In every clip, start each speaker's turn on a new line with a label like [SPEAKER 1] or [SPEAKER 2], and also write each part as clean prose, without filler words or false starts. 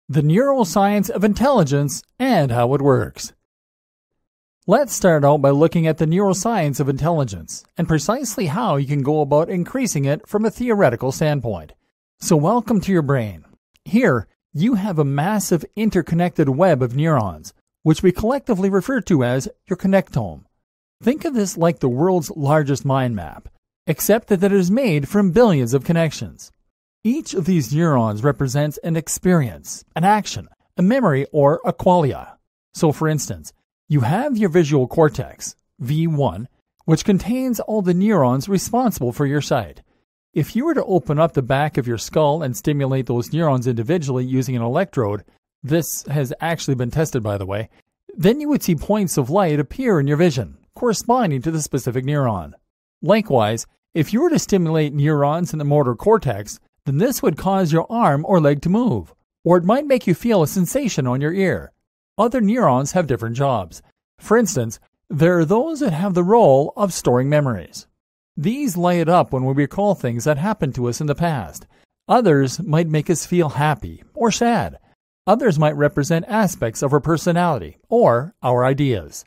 [SPEAKER 1] the neuroscience of intelligence and how it works. Let's start out by looking at the neuroscience of intelligence and precisely how you can go about increasing it from a theoretical standpoint. So welcome to your brain. Here, you have a massive interconnected web of neurons, which we collectively refer to as your connectome. Think of this like the world's largest mind map, except that it is made from billions of connections. Each of these neurons represents an experience, an action, a memory, or a qualia. So for instance, you have your visual cortex, V1, which contains all the neurons responsible for your sight. If you were to open up the back of your skull and stimulate those neurons individually using an electrode, this has actually been tested by the way, then you would see points of light appear in your vision, corresponding to the specific neuron. Likewise, if you were to stimulate neurons in the motor cortex, then this would cause your arm or leg to move, or it might make you feel a sensation on your ear. Other neurons have different jobs. For instance, there are those that have the role of storing memories. These light up when we recall things that happened to us in the past. Others might make us feel happy or sad. Others might represent aspects of our personality or our ideas.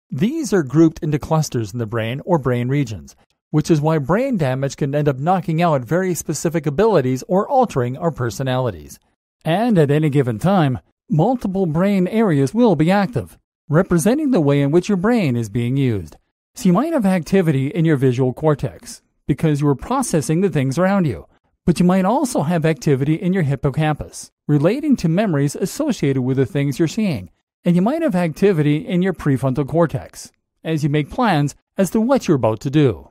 [SPEAKER 1] These are grouped into clusters in the brain or brain regions, which is why brain damage can end up knocking out very specific abilities or altering our personalities. And at any given time, multiple brain areas will be active, representing the way in which your brain is being used. So you might have activity in your visual cortex, because you are processing the things around you. But you might also have activity in your hippocampus, relating to memories associated with the things you're seeing. And you might have activity in your prefrontal cortex, as you make plans as to what you're about to do.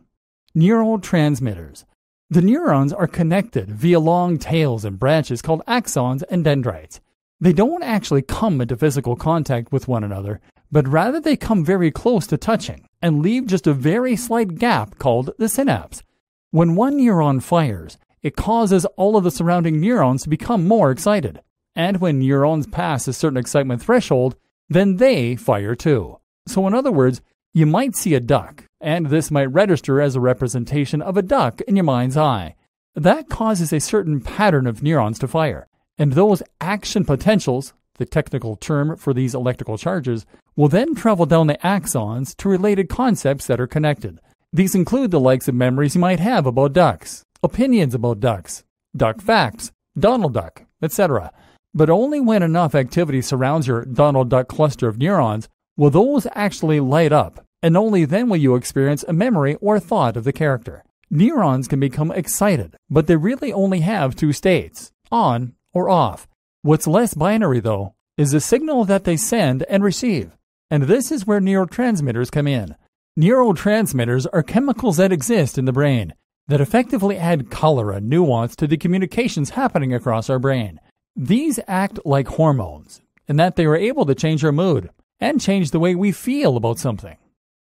[SPEAKER 1] Neurotransmitters. The neurons are connected via long tails and branches called axons and dendrites. They don't actually come into physical contact with one another, but rather they come very close to touching and leave just a very slight gap called the synapse. When one neuron fires, it causes all of the surrounding neurons to become more excited. And when neurons pass a certain excitement threshold, then they fire too. So in other words, you might see a duck, and this might register as a representation of a duck in your mind's eye. That causes a certain pattern of neurons to fire, and those action potentials, the technical term for these electrical charges, will then travel down the axons to related concepts that are connected. These include the likes of memories you might have about ducks, opinions about ducks, duck facts, Donald Duck, etc. But only when enough activity surrounds your Donald Duck cluster of neurons will those actually light up, and only then will you experience a memory or thought of the character. Neurons can become excited, but they really only have two states, on or off. What's less binary, though, is the signal that they send and receive, and this is where neurotransmitters come in. Neurotransmitters are chemicals that exist in the brain that effectively add color and nuance to the communications happening across our brain. These act like hormones, in that they are able to change our mood and change the way we feel about something.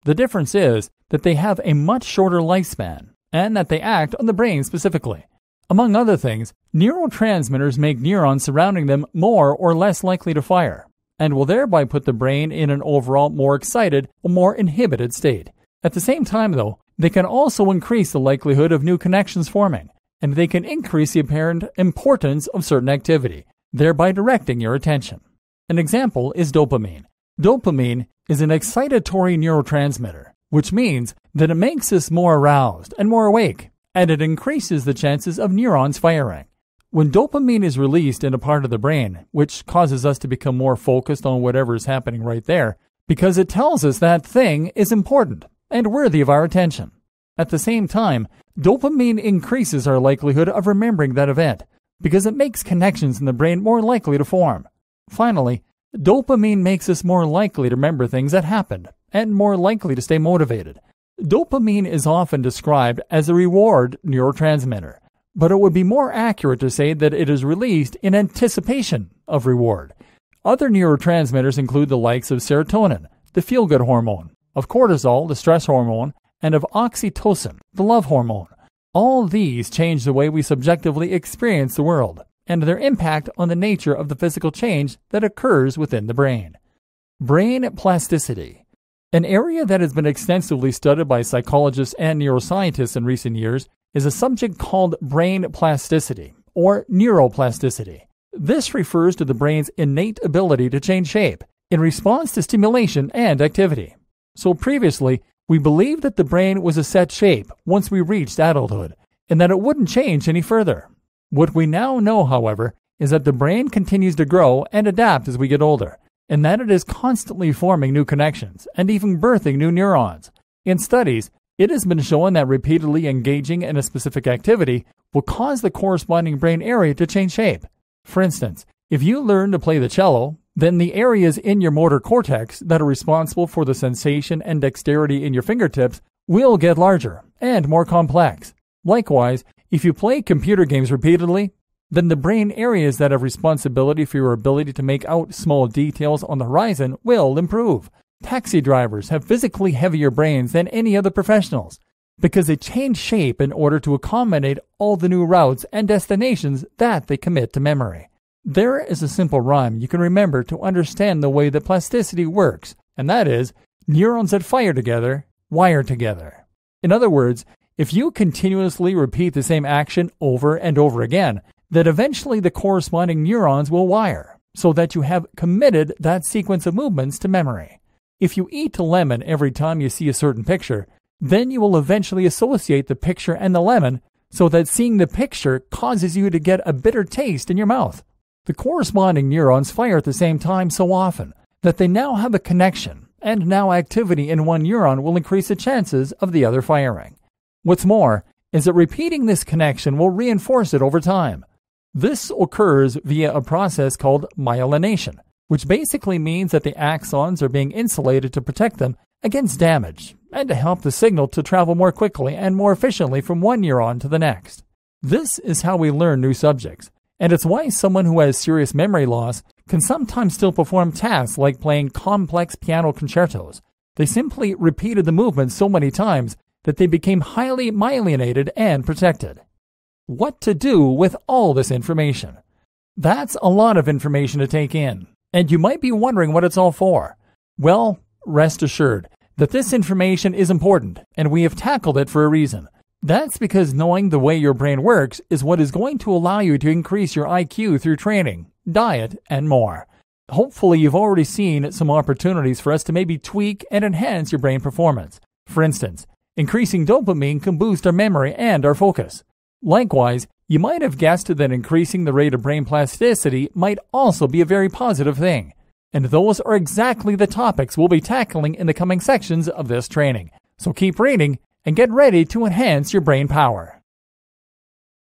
[SPEAKER 1] The difference is that they have a much shorter lifespan and that they act on the brain specifically. Among other things, neurotransmitters make neurons surrounding them more or less likely to fire, and will thereby put the brain in an overall more excited or more inhibited state. At the same time, though, they can also increase the likelihood of new connections forming, and they can increase the apparent importance of certain activity, thereby directing your attention. An example is dopamine. Dopamine is an excitatory neurotransmitter, which means that it makes us more aroused and more awake, and it increases the chances of neurons firing. When dopamine is released in a part of the brain, which causes us to become more focused on whatever is happening right there, because it tells us that thing is important and worthy of our attention. At the same time, dopamine increases our likelihood of remembering that event, because it makes connections in the brain more likely to form. Finally, dopamine makes us more likely to remember things that happened, and more likely to stay motivated. Dopamine is often described as a reward neurotransmitter, but it would be more accurate to say that it is released in anticipation of reward. Other neurotransmitters include the likes of serotonin, the feel-good hormone, of cortisol, the stress hormone, and of oxytocin, the love hormone. All these change the way we subjectively experience the world, and their impact on the nature of the physical change that occurs within the brain. Brain plasticity. An area that has been extensively studied by psychologists and neuroscientists in recent years is a subject called brain plasticity, or neuroplasticity. This refers to the brain's innate ability to change shape in response to stimulation and activity. So previously, we believed that the brain was a set shape once we reached adulthood, and that it wouldn't change any further. What we now know, however, is that the brain continues to grow and adapt as we get older, and that it is constantly forming new connections and even birthing new neurons. In studies, it has been shown that repeatedly engaging in a specific activity will cause the corresponding brain area to change shape. For instance, if you learn to play the cello, then the areas in your motor cortex that are responsible for the sensation and dexterity in your fingertips will get larger and more complex. Likewise, if you play computer games repeatedly, then the brain areas that have responsibility for your ability to make out small details on the horizon will improve. Taxi drivers have physically heavier brains than any other professionals because they change shape in order to accommodate all the new routes and destinations that they commit to memory. There is a simple rhyme you can remember to understand the way that plasticity works, and that is, neurons that fire together, wire together. In other words, if you continuously repeat the same action over and over again, then eventually the corresponding neurons will wire, so that you have committed that sequence of movements to memory. If you eat a lemon every time you see a certain picture, then you will eventually associate the picture and the lemon so that seeing the picture causes you to get a bitter taste in your mouth. The corresponding neurons fire at the same time so often that they now have a connection, and now activity in one neuron will increase the chances of the other firing. What's more is that repeating this connection will reinforce it over time. This occurs via a process called myelination, which basically means that the axons are being insulated to protect them against damage and to help the signal to travel more quickly and more efficiently from one neuron to the next. This is how we learn new subjects, and it's why someone who has serious memory loss can sometimes still perform tasks like playing complex piano concertos. They simply repeated the movements so many times that they became highly myelinated and protected. What to do with all this information? That's a lot of information to take in, and you might be wondering what it's all for. Well, rest assured that this information is important, and we have tackled it for a reason. That's because knowing the way your brain works is what is going to allow you to increase your IQ through training, diet, and more. Hopefully, you've already seen some opportunities for us to maybe tweak and enhance your brain performance. For instance, increasing dopamine can boost our memory and our focus. Likewise, you might have guessed that increasing the rate of brain plasticity might also be a very positive thing. And those are exactly the topics we'll be tackling in the coming sections of this training. So keep reading and get ready to enhance your brain power.